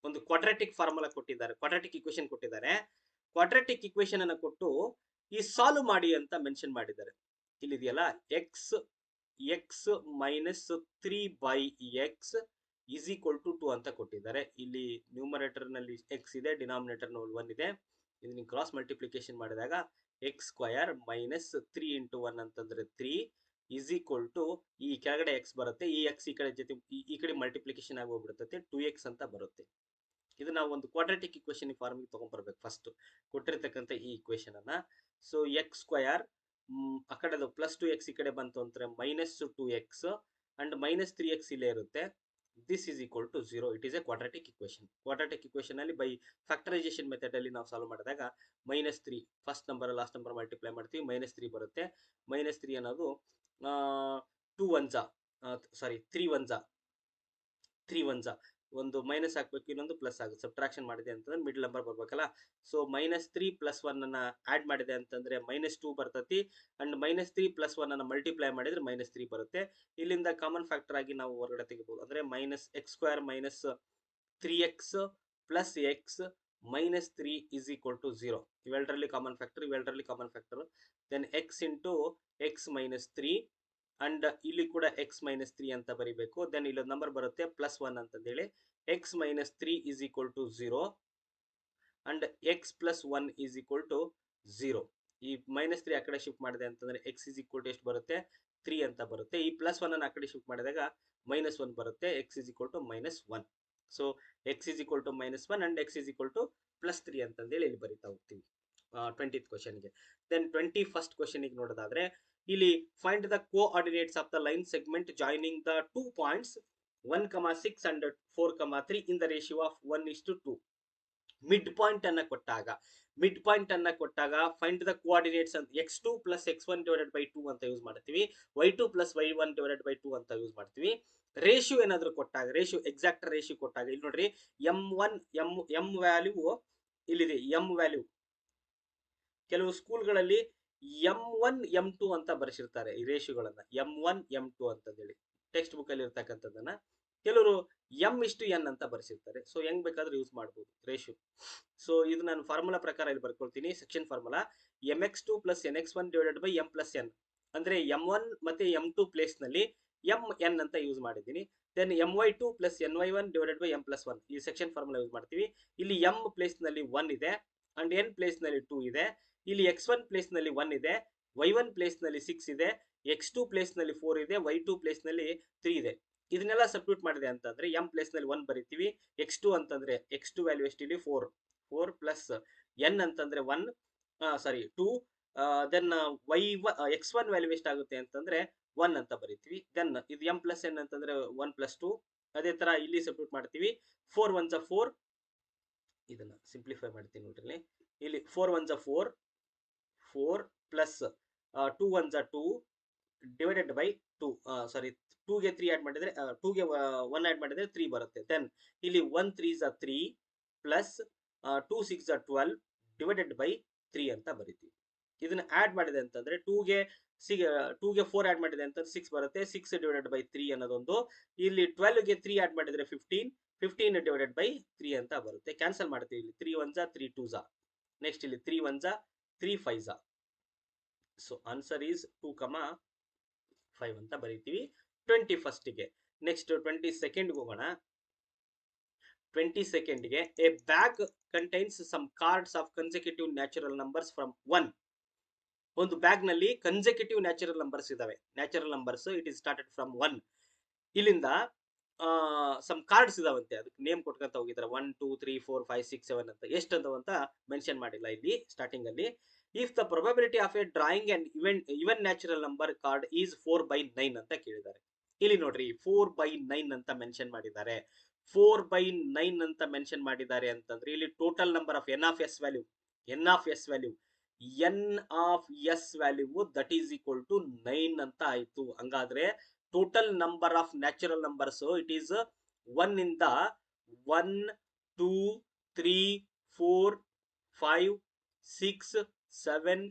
ಒಂದು ಕ್ವಾಡ್ರಾಟಿಕ್ ಫಾರ್ಮುಲಾ ಕೊಟ್ಟಿದ್ದಾರೆ, ಕ್ವಾಡ್ರಾಟಿಕ್ ಇಕ್ವೇಶನ್ ಕೊಟ್ಟಿದ್ದಾರೆ. ಕ್ವಾಡ್ರಾಟಿಕ್ ಇಕ್ವೇಶನ್ ಅನ್ನ ಕೊಟ್ಟು ಈ ಸಾಲ್ವ್ ಮಾಡಿ ಅಂತ ಮೆನ್ಷನ್ ಮಾಡಿದ್ದಾರೆ. ಇಲ್ಲಿದೆಯಲ್ಲ X X minus 3/x is equal to 2 ಅಂತ ಕೊಟ್ಟಿದ್ದಾರೆ. ಇಲ್ಲಿ ನ್ಯೂಮರೇಟರ್ ನಲ್ಲಿ ಎಕ್ಸ್ ಇದೆ, ಡಿನಾಮಿನೇಟರ್ ನಲ್ಲಿ 1 ಇದೆ. ಇದನ್ನ ಕ್ರಾಸ್ ಮಲ್ಟಿಪ್ಲಿಕೇಶನ್ ಮಾಡಿದಾಗ ಎಕ್ಸ್ ಸ್ಕ್ವಯರ್ ಮೈನಸ್ 3 ಇಂಟು 1 ಅಂತಂದ್ರೆ 3 ಈಸ್ ಈಕ್ವಲ್ ಟು ಈ ಕೆಳಗಡೆ ಎಕ್ಸ್ ಬರುತ್ತೆ, ಈ ಎಕ್ಸ್ ಈ ಕಡೆ ಜೊತೆ ಈ ಕಡೆ ಮಲ್ಟಿಪ್ಲಿಕೇಶನ್ ಆಗಿ ಹೋಗ್ಬಿಡುತ್ತೆ, 2x ಅಂತ ಬರುತ್ತೆ. ಇದು ನಾವು ಒಂದು ಕ್ವಾಡ್ರಾಟಿಕ್ ಇಕ್ವೇಶನ್ ಫಾರ್ಮ್ ತಗೊಂಡ್ಬರ್ಬೇಕು ಫಸ್ಟ್ ಕೊಟ್ಟಿರ್ತಕ್ಕಂಥ ಈ ಇಕ್ವೇಶನ್ ಅನ್ನ. ಸೊ ಎಕ್ಸ್ ಸ್ಕ್ವಯರ್ ಆ ಕಡೆ ಪ್ಲಸ್ 2x ಈ ಕಡೆ ಬಂತು ಅಂದ್ರೆ minus 2x and minus 3x ಇಲ್ಲೇ ಇರುತ್ತೆ. This is equal to 0. It is a quadratic equation. Quadratic equation ಅಲ್ಲಿ ಬೈ ಫ್ಯಾಕ್ಟರೈಸೇಷನ್ ಮೆಥಡ್ ಅಲ್ಲಿ ನಾವು ಸಾಲ್ವ್ ಮಾಡಿದಾಗ -3 first number last number multiply ಮಾಡ್ತೀವಿ, -3 ಬರುತ್ತೆ. -3 ಅನ್ನೋದು 2 1 ಸಾರಿ 3 1 ಒಂದು ಮೈನಸ್ ಹಾಕ್ಬೇಕು, ಇನ್ನೊಂದು ಪ್ಲಸ್ ಆಗುತ್ತೆ. ಸಬ್ಟ್ರಾಕ್ಷನ್ ಮಾಡಿದೆ ಅಂತಂದ್ರೆ ಮಿಡಲ್ ನಂಬರ್ ಬರ್ಬೇಕಲ್ಲ. ಸೊ -3 + 1 ಅನ್ನ ಆಡ್ ಮಾಡಿದೆ ಅಂತಂದ್ರೆ -2 ಬರ್ತತಿ. ಅಂಡ್ -3 + 1 ಅನ್ನ ಮಲ್ಟಿಪ್ಲೈ ಮಾಡಿದ್ರೆ -3 ಬರುತ್ತೆ. ಇಲ್ಲಿಂದ ಕಾಮನ್ ಫ್ಯಾಕ್ಟರ್ ಆಗಿ ನಾವು ಹೊರಗಡೆ ತೆಗಿಬಹುದು. ಅಂದ್ರೆ -x² - 3x + x -3 is equal to 0. ಇವೆರಡರಲ್ಲಿ common factor. Then x into x - 3 and ಇಲ್ಲಿ ಕೂಡ x - 3 ಅಂತ ಬರಿಬೇಕು. ದೆನ್ ಇಲ್ಲೊಂದು ನಂಬರ್ ಬರುತ್ತೆ +1 ಅಂತಂದೇಳಿ. x - 3 is equal to 0 and x + 1 is equal to 0. ಈ -3 ಆ ಕಡೆ ಶಿಫ್ಟ್ ಮಾಡಿದೆ ಅಂತಂದ್ರೆ x ಈಸ್ ಈಕ್ವಲ್ ಟು ಎಷ್ಟು ಬರುತ್ತೆ, 3 ಅಂತ ಬರುತ್ತೆ. ಈ +1 ಅನ್ನು ಆ ಕಡೆ ಶಿಫ್ಟ್ ಮಾಡಿದಾಗ -1 ಬರುತ್ತೆ, x is equal to -1. So x is equal to -1 and x is equal to +3 ಅಂತಂದೇಳಿ ಇಲ್ಲಿ ಬರಿತಾ ಹೋಗ್ತೀವಿ 20th ಕ್ವಶನ್ಗೆ. ದೆನ್ 21st ಕ್ವಶನ್ಗೆ ನೋಡೋದಾದ್ರೆ ಇಲ್ಲಿ find the coordinates of the line segment joining the 2 points 1,6 and 4,3 in the ratio of 1:2. Mid point ಅನ್ನ ಕೊಟ್ಟಾಗ ಫೈಂಡ್ ದ ಕೋಆರ್ಡಿನೇಟ್ಸ್ ಅಂತ x2 + x1 / 2 ಅಂತ ಯೂಸ್ ಮಾಡ್ತೀವಿ, y2 + y1 / 2 ಅಂತ ಯೂಸ್ ಮಾಡ್ತೀವಿ. ರೇಷಿಯೋ ಏನಾದ್ರು ಕೊಟ್ಟಾಗ, ರೇಷಿಯೋ ಎಕ್ಸಾಕ್ಟ್ ರೇಷಿಯೋ ಕೊಟ್ಟಾಗ ಇಲ್ಲಿ ನೋಡ್ರಿ m ವ್ಯಾಲ್ಯೂ ಇಲ್ಲಿದೆ. m ವ್ಯಾಲ್ಯೂ ಕೆಲವು ಸ್ಕೂಲ್ಗಳಲ್ಲಿ m1 m2 ಅಂತ ಬರೆಸಿರ್ತಾರೆ ಈ ರೇಷಿಯೋಗಳನ್ನ, m1 m2 ಅಂತಂದೇಳಿ ಟೆಕ್ಸ್ಟ್ ಬುಕ್ ಅಲ್ಲಿ ಇರ್ತಕ್ಕಂಥದ್ದನ್ನ. ಕೆಲವರು m:n ಅಂತ ಬರೆಸಿರ್ತಾರೆ. ಸೊ ಹೆಂಗ್ ಬೇಕಾದ್ರೂ ಯೂಸ್ ಮಾಡ್ಬೋದು ರೇಷಿಯೋ. ಸೊ ಇದು ನಾನು ಫಾರ್ಮುಲಾ ಪ್ರಕಾರ ಇಲ್ಲಿ ಬರ್ಕೊಳ್ತೀನಿ. Section formula mx2 + nx1 / m + n ಅಂದ್ರೆ m1 ಮತ್ತೆ m2 ಪ್ಲೇಸ್ ನಲ್ಲಿ mn ಅಂತ ಯೂಸ್ ಮಾಡಿದ್ದೀನಿ. ದೆನ್ my2 + ny1 / m + 1 ಈ ಸೆಕ್ಷನ್ ಫಾರ್ಮುಲಾ ಯೂಸ್ ಮಾಡ್ತೀವಿ. ಇಲ್ಲಿ m ಪ್ಲೇಸ್ ನಲ್ಲಿ 1 ಇದೆ ಅಂಡ್ n ಪ್ಲೇಸ್ ನಲ್ಲಿ 2 ಇದೆ. ಇಲ್ಲಿ x1 ಪ್ಲೇಸ್ ನಲ್ಲಿ 1 ಇದೆ, y1 ಪ್ಲೇಸ್ ನಲ್ಲಿ 6 ಇದೆ, x2 ಪ್ಲೇಸ್ ನಲ್ಲಿ 4 ಇದೆ, y2 ಪ್ಲೇಸ್ ನಲ್ಲಿ 3 ಇದೆ. ಇದನ್ನೆಲ್ಲ ಸಬ್ಸ್ಟಿಟ್ಯೂಟ್ ಮಾಡಿದೆ ಅಂತಂದ್ರೆ m ಪ್ಲೇಸ್ ನಲ್ಲಿ 1 ಬರಿತೀವಿ. x2 ಅಂತಂದ್ರೆ x2 ವ್ಯಾಲ್ಯೂ ಎಷ್ಟು ಇಲ್ಲಿ 4 ಪ್ಲಸ್ n ಅಂತಂದ್ರೆ 2. ದೆನ್ x1 ವ್ಯಾಲ್ಯೂ ಎಷ್ಟಾಗುತ್ತೆ ಅಂತಂದ್ರೆ 1 ಅಂತ ಬರಿತೀವಿ. ದೆನ್ ಇದು m + n ಅಂತಂದ್ರೆ 1 + 2. ಅದೇ ತರ ಇಲ್ಲಿ ಸಬ್ಸ್ಟಿಟ್ಯೂಟ್ ಮಾಡ್ತೀವಿ. 4 1 4, ಇದನ್ನ ಸಿಂಪ್ಲಿಫೈ ಮಾಡ್ತೀನಿ ನೋಡ್ರಿ. ಇಲ್ಲಿ 4 1 4 ಪ್ಲಸ್ 2 1 2 ಡಿವೈಡೆಡ್ ಬೈ 2. ಸಾರಿ 2ಗೆ 3 ಆಡ್ ಮಾಡಿದ್ರೆ 2ಗೆ 1 ಆಡ್ ಮಾಡಿದ್ರೆ 3 ಬರುತ್ತೆ. ದೆನ್ ಇಲ್ಲಿ 1 3 3 ಪ್ಲಸ್ 2 6 12 ಡಿವೈಡೆಡ್ ಬೈ 3 ಅಂತ ಬರಿತೀವಿ. ಇದನ್ನ ಆಡ್ ಮಾಡಿದೆ ಅಂತಂದ್ರೆ 2ಗೆ 4 ಆಡ್ ಮಾಡಿದೆ ಅಂತಂದ್ರೆ 6 ಬರುತ್ತೆ. 6 ಡಿವೈಡೆಡ್ ಬೈ 3 ಅನ್ನೋದೊಂದು. ಇಲ್ಲಿ 12ಗೆ 3 ಆಡ್ ಮಾಡಿದ್ರೆ 15 ಡಿವೈಡೆಡ್ ಬೈ 3 ಅಂತ ಬರುತ್ತೆ. ಕ್ಯಾನ್ಸಲ್ ಮಾಡ್ತೀವಿ. ಇಲ್ಲಿ 3 1 3 2 ನೆಕ್ಸ್ಟ್ ಇಲ್ಲಿ 3 1 3 5. ಸೊ ಆನ್ಸರ್ ಈಸ್ 2, 5 ಅಂತ ಬರೀತೀವಿ 21st. ನೆಕ್ಸ್ಟ್ 22nd ಹೋಗೋಣ. 22nd a bag contains some cards of consecutive natural numbers from 1. ಒಂದು ಬ್ಯಾಗ್ ನಲ್ಲಿ ಕನ್ಸೆಕ್ಯೂಟಿವ್ ನ್ಯಾಚುರಲ್ ನಂಬರ್ಸ್ ಇದಾವೆ. Natural numbers it is started from 1. ಇಲ್ಲಿಂದ ಸಮ್ ಕಾರ್ಡ್ಸ್ ಇದಾವಂತೆ, ಅದಕ್ಕೆ ನೇಮ್ ಕೊಟ್ಕೊಂತ ಹೋಗಿದ್ದಾರೆ 1 2 3 4 5 6 7 ಅಂತ. ಎಷ್ಟು ಅಂತ ಮೆನ್ಷನ್ ಮಾಡಿಲ್ಲ ಇಲ್ಲಿ ಸ್ಟಾರ್ಟಿಂಗ್ ಅಲ್ಲಿ. If the probability of A drawing and even natural number card is 4/9 ಅಂತ ಕೇಳಿದ್ದಾರೆ. ಇಲ್ಲಿ ನೋಡ್ರಿ 4/9 ಅಂತ ಮೆನ್ಷನ್ ಮಾಡಿದ್ದಾರೆ. 4/9 ಅಂತ ಮೆನ್ಷನ್ ಮಾಡಿದ್ದಾರೆ ಅಂತಂದ್ರೆ ಇಲ್ಲಿ total number of n of s value that is equal to 9 ಅಂತ ಆಯ್ತು. ಹಂಗಾದ್ರೆ total number of natural numbers it is 1 ಇಂದ 1 2 3 4 5 6 7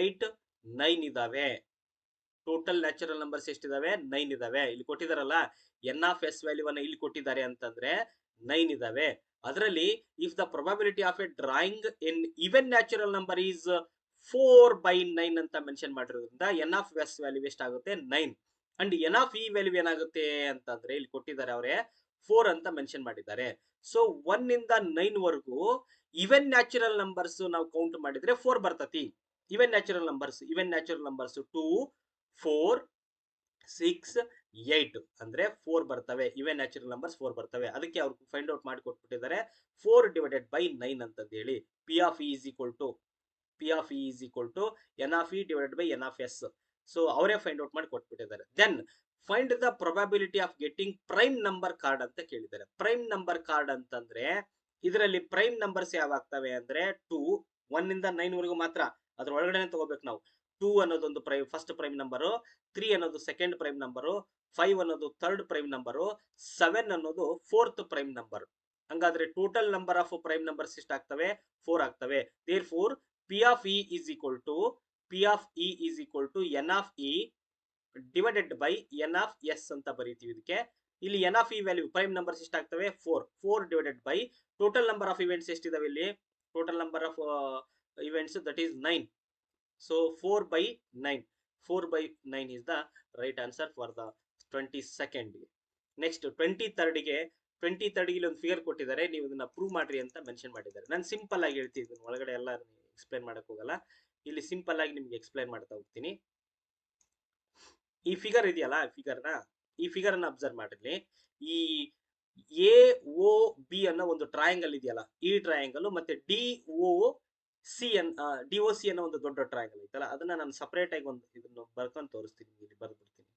8 9 ಇದಾವೆ. ಟೋಟಲ್ ನ್ಯಾಚುರಲ್ ನಂಬರ್ಸ್ ಎಷ್ಟಿದಾವೆ, 9 ಇದಾವೆ. ಇಲ್ಲಿ ಕೊಟ್ಟಿದಾರಲ್ಲ n of s ವ್ಯಾಲ್ಯೂ ಅನ್ನ ಇಲ್ಲಿ ಕೊಟ್ಟಿದ್ದಾರೆ ಅಂತಂದ್ರೆ 9 ಇದಾವೆ. ಅದರಲ್ಲಿ if the probability of A drawing in even natural number is 4/9 ಅಂತ ಮೆನ್ಷನ್ ಮಾಡಿರೋದ್ರಿಂದ ಎನ್ ಆಫ್ ಎಸ್ ವ್ಯಾಲ್ಯೂ ಎಷ್ಟಾಗುತ್ತೆ 9. And N of E value ಏನಾಗುತ್ತೆ ಅಂತಂದ್ರೆ ಇಲ್ಲಿ ಕೊಟ್ಟಿದ್ದಾರೆ ಅವರೇ 4 ಅಂತ ಮೆನ್ಷನ್ ಮಾಡಿದ್ದಾರೆ. ಸೊ 1 ಇಂದ 9 ವರೆಗೂ ಈವನ್ ನ್ಯಾಚುರಲ್ ನಂಬರ್ಸ್ ನಾವು ಕೌಂಟ್ ಮಾಡಿದ್ರೆ 4 ಬರ್ತತಿ. ಈವನ್ ನ್ಯಾಚುರಲ್ ನಂಬರ್ಸ್ 2, 4, 6, 8 ಅಂದ್ರೆ 4 ಬರ್ತವೆ. ಈವನ್ ನ್ಯಾಚುರಲ್ ನಂಬರ್ಸ್ 4 ಬರ್ತವೆ. ಅದಕ್ಕೆ ಅವ್ರು ಫೈಂಡ್ ಔಟ್ ಮಾಡಿ ಕೊಟ್ಬಿಟ್ಟಿದ್ದಾರೆ 4/9 ಅಂತ ಹೇಳಿ. P of E is equal to N of E divided by N of S. So ಅವರೇ ಫೈಂಡ್ ಔಟ್ ಮಾಡಿ ಕೊಟ್ಬಿಟ್ಟಿದ್ದಾರೆ. Then find the probability of getting prime number card ಅಂತ ಕೇಳಿದ್ದಾರೆ. ಪ್ರೈಮ್ ನಂಬರ್ ಕಾರ್ಡ್ ಅಂತಂದ್ರೆ ಇದರಲ್ಲಿ ಪ್ರೈಮ್ ನಂಬರ್ಸ್ ಯಾವ ಆಗ್ತವೆ ಅಂದ್ರೆ 2, 1 ಇಂದ 9 ವರೆಗೂ ಮಾತ್ರ. ಅದ್ರ ಒಳಗಡೆ ತಗೋಬೇಕು ನಾವು. 2 ಅನ್ನೋದೊಂದು ಫಸ್ಟ್ ಪ್ರೈಮ್ ನಂಬರು, 3 ಅನ್ನೋದು ಸೆಕೆಂಡ್ ಪ್ರೈಮ್ ನಂಬರು, 5 ಅನ್ನೋದು ಥರ್ಡ್ ಪ್ರೈಮ್ ನಂಬರು, 7 ಅನ್ನೋದು ಫೋರ್ತ್ ಪ್ರೈಮ್ ನಂಬರ್. ಹಂಗಾದ್ರೆ total number of prime numbers ಎಷ್ಟಾಗ್ತವೆ? 4 ಆಗ್ತವೆ. Therefore P of E is equal to N of E divided by N of S ಅಂತ ಬರೀತೀವಿ ಇದಕ್ಕೆ. ಇಲ್ಲಿ N of E value prime numbers ಎಷ್ಟಾಗ್ತವೆ? 4 divided by total number of events ಎಷ್ಟಿದಾವೆ ಇಲ್ಲಿ? Total number of events that is 9. So 4/9. 4/9 is the right answer for the 22nd. Next 23rd ಗೆ ಇಲ್ಲಿ ಒಂದು ಫಿಗರ್ ಕೊಟ್ಟಿದ್ದಾರೆ. ನೀವು ಇದನ್ನ ಪ್ರೂವ್ ಮಾಡ್ರಿ ಅಂತ ಮೆನ್ಷನ್ ಮಾಡಿದ್ದಾರೆ. ನಾನು ಸಿಂಪಲ್ ಆಗಿ ಹೇಳ್ತೀನಿ, ಒಳಗಡೆ ಎಲ್ಲ ಎಕ್ಸ್ಪ್ಲೈನ್ ಮಾಡಕ್ ಹೋಗಲ್ಲ. ಇಲ್ಲಿ ಸಿಂಪಲ್ ಆಗಿ ನಿಮ್ಗೆ ಎಕ್ಸ್ಪ್ಲೈನ್ ಮಾಡ್ತಾ ಹೋಗ್ತೀನಿ. ಈ ಫಿಗರ್ ಇದೆಯಲ್ಲ, ಈ ಫಿಗರ್ ಅನ್ನ ಅಬ್ಸರ್ವ್ ಮಾಡಿರ್ಲಿ. ಈ ಎ ಒ ಬಿ ಅನ್ನೋ ಒಂದು ಟ್ರಯಾಂಗಲ್ ಇದೆಯಲ್ಲ, ಈ ಟ್ರಯಾಂಗಲ್ ಮತ್ತೆ ಡಿಒಸಿ ಅನ್ನೋ ಒಂದು ದೊಡ್ಡ ಟ್ರಯಾಂಗಲ್ ಐತಲ್ಲ, ಅದನ್ನ ನಾನು ಸಪರೇಟ್ ಆಗಿ ಒಂದು ಇದನ್ನು ಬರ್ಕೊಂಡು ತೋರಿಸ್ತೀನಿ. ಇಲ್ಲಿ ಬರ್ಬಿಡ್ತೀನಿ.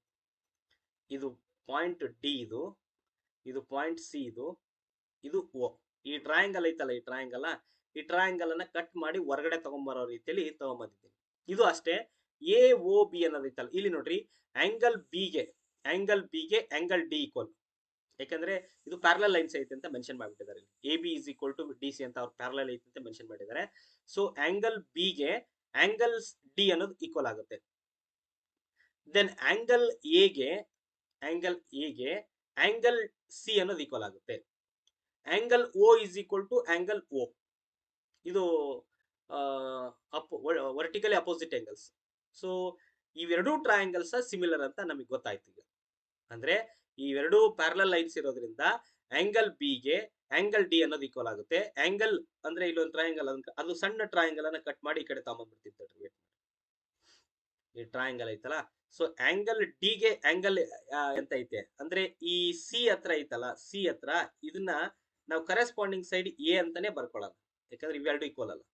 ಇದು ಪಾಯಿಂಟ್ ಡಿ, ಇದು ಪಾಯಿಂಟ್ ಸಿ, ಇದು ಓ. ಈ ಟ್ರಯಾಂಗಲ್ ಐತಲ್ಲ, ಈ ಟ್ರಯಾಂಗಲ್ ಅನ್ನ ಕಟ್ ಮಾಡಿ ಹೊರಗಡೆ ತಗೊಂಡ್ಬರೋ ರೀತಿಯಲ್ಲಿ ತಗೊಂಡ್ಬಂದಿದ್ದೀನಿ. ಇದು ಅಷ್ಟೇ. ಎ ಒ ಬಿ ಅನ್ನೋದೈತಲ್ಲ, ಇಲ್ಲಿ ನೋಡ್ರಿ, ಆಂಗಲ್ ಬಿಗೆ ಆಂಗಲ್ ಡಿ ಈಕ್ವಲ್. ಯಾಕಂದ್ರೆ ಇದು ಪ್ಯಾರಲಲ್ ಲೈನ್ಸ್ ಐತೆ ಅಂತ ಮೆನ್ಷನ್ ಮಾಡಿಬಿಟ್ಟಿದ್ದಾರೆ. A B is equal to D C ಅಂತ ಅವ್ರು ಪ್ಯಾರಲಲ್ ಐತೆ ಅಂತ ಮೆನ್ಷನ್ ಮಾಡಿದ್ದಾರೆ. ಸೊ ಆಂಗಲ್ ಬಿಗೆ ಆಂಗಲ್ ಡಿ ಅನ್ನೋದು ಈಕ್ವಲ್ ಆಗುತ್ತೆ. ದೆನ್ ಆಂಗಲ್ ಎಗೆ ಆಂಗಲ್ ಸಿ ಅನ್ನೋದು ಈಕ್ವಲ್ ಆಗುತ್ತೆ. Angle O is equal to angle O. ಇದು ವರ್ಟಿಕಲಿ ಅಪೋಸಿಟ್ ಆಂಗಲ್ಸ್. ಸೊ ಇವೆರಡೂ ಟ್ರಯಾಂಗಲ್ಸ್ ಸಿಮಿಲರ್ ಅಂತ ನಮಗೆ ಗೊತ್ತಾಯ್ತು ಈಗ. ಅಂದ್ರೆ ಇವೆರಡೂ ಪ್ಯಾರಲಲ್ ಲೈನ್ಸ್ ಇರೋದ್ರಿಂದ ಆಂಗಲ್ ಬಿಗೆ ಆಂಗಲ್ ಡಿ ಅನ್ನೋದು ಈಕ್ವಲ್ ಆಗುತ್ತೆ. ಆಂಗಲ್ ಅಂದ್ರೆ ಇಲ್ಲೊಂದು ಟ್ರಯಾಂಗಲ್, ಅದು ಸಣ್ಣ ಟ್ರಯಾಂಗಲ್ ಅನ್ನ ಕಟ್ ಮಾಡಿ ಈ ಕಡೆ ತಗೊಂಡ್ಬಂದ್ಬಿಡ್ತಿತ್ತು. ಈ ಟ್ರಯಾಂಗಲ್ ಐತಲ್ಲ, ಸೊ ಆಂಗಲ್ ಡಿಗೆ ಆಂಗಲ್ ಎಂತ ಐತೆ ಅಂದ್ರೆ ಈ ಸಿ ಹತ್ರ ಐತಲ್ಲ, ಸಿ ಹತ್ರ ಇದನ್ನ ನಾವು ಕರೆಸ್ಪಾಂಡಿಂಗ್ ಸೈಡ್ ಎ ಅಂತಾನೆ ಬರ್ಕೊಳ್ಳೋಣ. ಯಾಕಂದ್ರೆ ಇವೆರಡು ಈಕ್ವಲ್ ಅಲ್ಲ.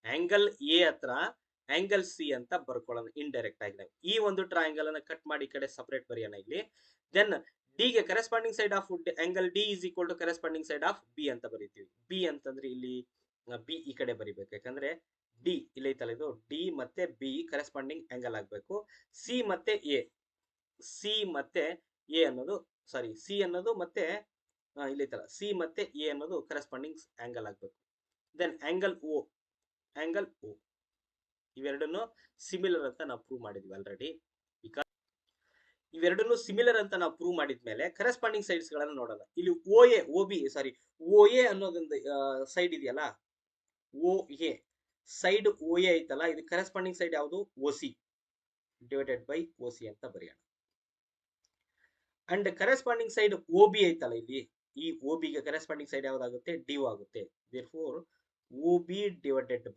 ಆಂಗಲ್ ಎ ಹತ್ರ ಆಂಗಲ್ ಸಿ ಅಂತ ಬರ್ಕೊಳ್ಳೋಣ ಇಂಡೈರೆಕ್ಟ್ ಆಗಿ. ನಾವು ಈ ಒಂದು ಟ್ರಯಾಂಗಲ್ ಅನ್ನ ಕಟ್ ಮಾಡಿ ಈ ಕಡೆ ಸಪರೇಟ್ ಬರೆಯೋಣ ಇಲ್ಲಿ. ದೆನ್ ಡಿ ಗೆ corresponding side of angle D is equal to corresponding side of B ಅಂತ ಬರೀತೀವಿ. ಬಿ ಅಂತಂದ್ರೆ ಇಲ್ಲಿ ಬಿ ಈ ಕಡೆ ಬರಿಬೇಕು. ಯಾಕಂದ್ರೆ ಡಿ ಇಲ್ಲಿ ಐತಲ್ಲ, ಇದು ಡಿ ಮತ್ತೆ ಬಿ ಕರೆಸ್ಪಾಂಡಿಂಗ್ ಆಂಗಲ್ ಆಗ್ಬೇಕು. ಸಿ ಮತ್ತೆ ಎ ಅನ್ನೋದು ಸಿ ಅನ್ನೋದು ಮತ್ತೆ ಇಲ್ಲಿ ಐತಲ್ಲ, ಸಿ ಮತ್ತೆ ಎ ಅನ್ನೋದು ಕರೆಸ್ಪಾಂಡಿಂಗ್ ಆಂಗಲ್ ಆಗ್ಬೇಕು. ದೆನ್ ಆಂಗಲ್ ಓ ಇವೆರಡನ್ನು ಸಿಮಿಲರ್ ಅಂತ ನಾವು ಪ್ರೂವ್ ಮಾಡಿದ್ವಿ ಆಲ್ರೆಡಿ. ಇವೆರಡನ್ನು ಸಿಮಿಲರ್ ಅಂತ ನಾವು ಪ್ರೂವ್ ಮಾಡಿದ್ಮೇಲೆ ಕರೆಸ್ಪಾಂಡಿಂಗ್ ಸೈಡ್ಸ್ ಗಳನ್ನ ನೋಡೋಣ. ಇಲ್ಲಿ ಓ ಎ ಅನ್ನೋದೊಂದು ಸೈಡ್ ಇದೆಯಲ್ಲ, O A side O A ಐತಲ್ಲ, ಇದು ಕರೆಸ್ಪಾಂಡಿಂಗ್ ಸೈಡ್ ಯಾವುದು? O C divided by O C ಅಂತ ಬರೆಯೋಣ. And corresponding side O B ಐತಲ್ಲ, ಇಲ್ಲಿ ಈ ಓ ಬಿಗೆ ಕರೆಸ್ಪಾಂಡಿಂಗ್ ಸೈಡ್ ಯಾವ್ದಾಗುತ್ತೆ? ಡಿ ಆಗುತ್ತೆ. Therefore O B divided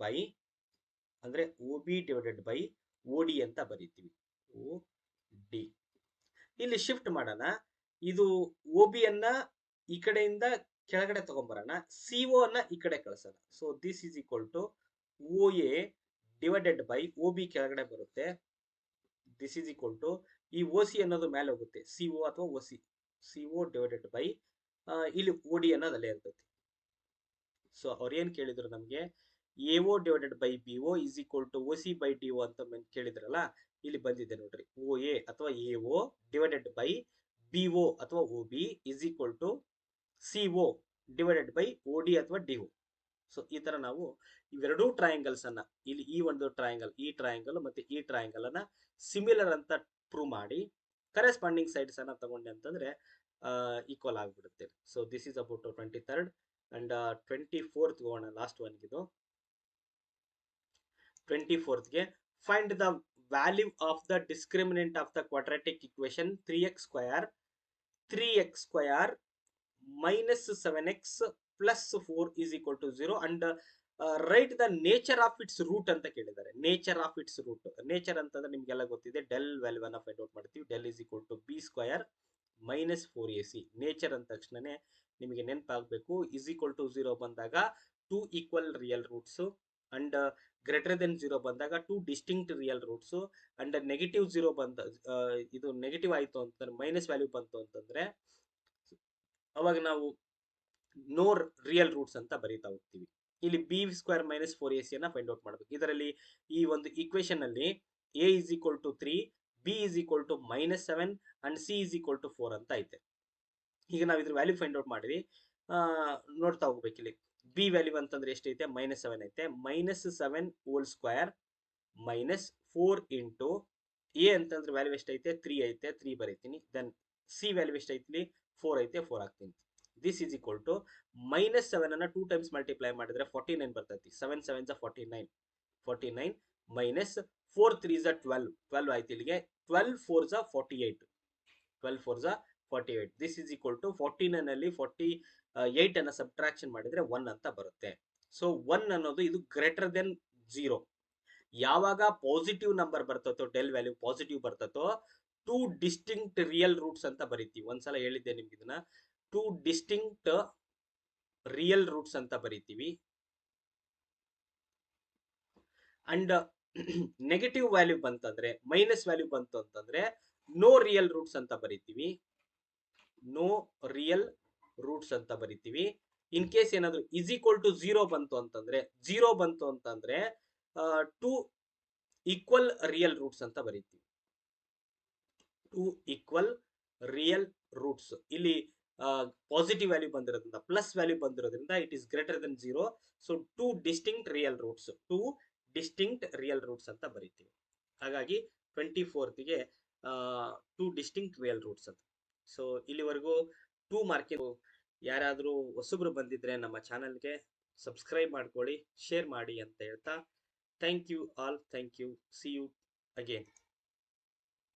by O D ಅಂತ ಬರೀತೀವಿ. ಓ ಡಿ ಇಲ್ಲಿ ಶಿಫ್ಟ್ ಮಾಡೋಣ. ಇದು ಓ ಬಿ ಅನ್ನ ಈ ಕಡೆಯಿಂದ ಕೆಳಗಡೆ ತಗೊಂಡ್ಬರೋಣ, ಸಿ ಒ ಅನ್ನ ಈ ಕಡೆ ಕಳಿಸೋಣ. So this is equal to O A divided by O B ಕೆಳಗಡೆ ಬರುತ್ತೆ. ದಿಸ್ ಈಸ್ ಈಕ್ವಲ್ ಟು ಈ ಓ ಸಿ ಅನ್ನೋದು ಮೇಲೆ ಹೋಗುತ್ತೆ, ಸಿ ಒ ಅಥವಾ O C O divided by ಇಲ್ಲಿ ಓ ಡಿ ಅನ್ನೋದಲ್ಲೇ ಇರ್ತೈತಿ. ಸೊ ಅವ್ರು ಏನ್ ಕೇಳಿದ್ರು ನಮ್ಗೆ, A O divided by B O is equal to O C by D O ಅಂತ ಕೇಳಿದ್ರಲ್ಲ, ಇಲ್ಲಿ ಬಂದಿದೆ ನೋಡ್ರಿ. ಓ ಎ ಅಥವಾ A O divided by B O ಅಥವಾ O B is equal to C O divided by O D ಅಥವಾ D O. So ಈ ತರ ನಾವು ಇವೆರಡೂ ಟ್ರಯಾಂಗಲ್ಸ್ ಅನ್ನ, ಇಲ್ಲಿ ಈ ಒಂದು ಟ್ರಯಾಂಗಲ್ ಮತ್ತೆ ಈ ಟ್ರಯಾಂಗಲ್ ಅನ್ನ ಸಿಮಿಲರ್ ಅಂತ ಪ್ರೂವ್ ಮಾಡಿ ಕರೆಸ್ಪಾಂಡಿಂಗ್ ಸೈಡ್ಸ್ ಅನ್ನ ತಗೊಂಡೆ ಅಂತಂದ್ರೆ ಈಕ್ವಲ್ ಆಗಿಬಿಡುತ್ತೆ. So this is about 23rd and 24th ಹೋಗೋಣ, ಲಾಸ್ಟ್ ಒನ್ ಇದು 24th find the value of the discriminant of the quadratic equation 3x square minus 7x plus 4 is equal to 0 and write the nature of its root ಅಂತ ಕೇಳಿದ್ದಾರೆ. Nature of its root, nature ಅಂತಂದ್ರೆ ನಿಮ್ಗೆಲ್ಲ ಗೊತ್ತಿದೆ, del ವ್ಯಾಲ್ಯೂನ find out ಮಾಡ್ತೀವಿ. Del is equal to B square minus 4ac. Nature ಅಂದ ತಕ್ಷಣನೇ ನಿಮಗೆ ನೆನಪಾಗಬೇಕು, ಇಸ್ ಈಕ್ವಲ್ ಟು 0 ಬಂದಾಗ 2 equal real roots and greater than 0 ಬಂದಾಗ 2 distinct real roots and negative 0 ಬಂದ ಇದು ನೆಗೆಟಿವ್ ಆಯಿತು ಅಂತಂದ್ರೆ ಮೈನಸ್ ವ್ಯಾಲ್ಯೂ ಬಂತು ಅಂತಂದ್ರೆ ಅವಾಗ ನಾವು ನೋ ರಿಯಲ್ ರೂಟ್ಸ್ ಅಂತ ಬರೀತಾ ಹೋಗ್ತೀವಿ. ಇಲ್ಲಿ ಬಿ ಸ್ಕ್ವೇರ್ ಮೈನಸ್ 4ac ಅನ್ನ ಫೈಂಡ್ ಔಟ್ ಮಾಡಬೇಕು. ಇದರಲ್ಲಿ ಈ ಒಂದು ಈಕ್ವೇಶನ್ ಅಲ್ಲಿ a is equal to 3, b is equal to -7 and c is equal to 4 ಅಂತ ಐತೆ. ಈಗ ನಾವು ಇದ್ರ ವ್ಯಾಲ್ಯೂ ಫೈಂಡ್ ಔಟ್ ಮಾಡಿದ್ವಿ, ನೋಡ್ತಾ ಹೋಗ್ಬೇಕು. ಇಲ್ಲಿ ಬಿ ವ್ಯಾಲ್ಯೂ ಅಂತಂದ್ರೆ ಎಷ್ಟೈತೆ, -7 ಐತೆ. -7 whole square minus 4 into A ಅಂತಂದ್ರೆ ವ್ಯಾಲ್ಯೂ ಎಷ್ಟೈತೆ, 3 ಐತೆ, 3 ಬರೀತೀನಿ. ದೆನ್ ಸಿ ವ್ಯಾಲ್ಯೂ ಎಷ್ಟೈತಿ, 4 ಐತೆ, 4 ಹಾಕ್ತೀನಿ. ದಿಸ್ ಈಸ್ ಈಕ್ವಲ್ ಟು -7 ಅನ್ನ 2 ಟೈಮ್ಸ್ ಮಲ್ಟಿಪ್ಲೈ ಮಾಡಿದ್ರೆ 49 ಬರ್ತೈತಿ. 7 7 49 ಮೈನಸ್ 4 3 12 12 ಆಯ್ತು. ಇಲ್ಲಿಗೆ 12 4 48 12 4 48. ದಿಸ್ ಈಸ್ ಈಕ್ವಲ್ ಟು 49 ಅಲ್ಲಿ 48 ಅನ್ನ ಸಬ್ಟ್ರಾಕ್ಷನ್ ಮಾಡಿದ್ರೆ 1 ಅಂತ ಬರುತ್ತೆ. ಸೊ 1 ಅನ್ನೋದು ಇದು ಗ್ರೇಟರ್ ದೆನ್ 0. ಯಾವಾಗ ಪಾಸಿಟಿವ್ ನಂಬರ್ ಬರ್ತತೋ, ಡೆಲ್ ವ್ಯಾಲ್ಯೂ ಪಾಸಿಟಿವ್ ಬರ್ತತೋ, 2 ಡಿಸ್ಟಿಂಕ್ಟ್ ರಿಯಲ್ ರೂಟ್ಸ್ ಅಂತ ಬರೀತೀವಿ. ಒಂದ್ಸಲ ಹೇಳಿದ್ದೆ ನಿಮ್ಗೆ ಇದನ್ನ, 2 ಡಿಸ್ಟಿಂಕ್ಟ್ ರಿಯಲ್ ರೂಟ್ಸ್ ಅಂತ ಬರೀತೀವಿ. ಅಂಡ್ ನೆಗೆಟಿವ್ ವ್ಯಾಲ್ಯೂ ಬಂತಂದ್ರೆ, ಮೈನಸ್ ವ್ಯಾಲ್ಯೂ ಬಂತು ಅಂತಂದ್ರೆ ನೋ ರಿಯಲ್ ರೂಟ್ಸ್ ಅಂತ ಬರೀತೀವಿ. ನೋ ರಿಯಲ್ ರೂಟ್ಸ್ ಅಂತ ಬರೀತೀವಿ. ಇನ್ ಕೇಸ್ ಏನಾದ್ರು ಇಸ್ ಈಕ್ವಲ್ ಟು 0 ಬಂತು ಅಂತಂದ್ರೆ, 0 ಬಂತು ಅಂತಂದ್ರೆ 2 ಈಕ್ವಲ್ ರಿಯಲ್ ರೂಟ್ಸ್ ಅಂತ ಬರೀತೀವಿ. 2 ಈಕ್ವಲ್ ರಿಯಲ್ ರೂಟ್ಸ್. ಇಲ್ಲಿ ಪಾಸಿಟಿವ್ ವ್ಯಾಲ್ಯೂ ಬಂದಿರೋದ್ರಿಂದ, ಪ್ಲಸ್ ವ್ಯಾಲ್ಯೂ ಬಂದಿರೋದ್ರಿಂದ it is greater than 0. So 2 distinct real roots, 2 distinct real roots ಅಂತ ಬರೀತೀವಿ. ಹಾಗಾಗಿ 24th 2 ಡಿಸ್ಟಿಂಕ್ಟ್ ರಿಯಲ್ ರೂಟ್ಸ್ ಅಂತ. ಸೊ ಇಲ್ಲಿವರೆಗೂ 2 ಮಾರ್ಕಿಂಗ್. ಯಾರಾದರೂ ಹೊಸಬ್ರು ಬಂದಿದ್ರೆ ನಮ್ಮ ಚಾನಲ್ಗೆ ಸಬ್ಸ್ಕ್ರೈಬ್ ಮಾಡ್ಕೊಳ್ಳಿ, ಶೇರ್ ಮಾಡಿ ಅಂತ ಹೇಳ್ತಾ, thank you all. Thank you. See you again.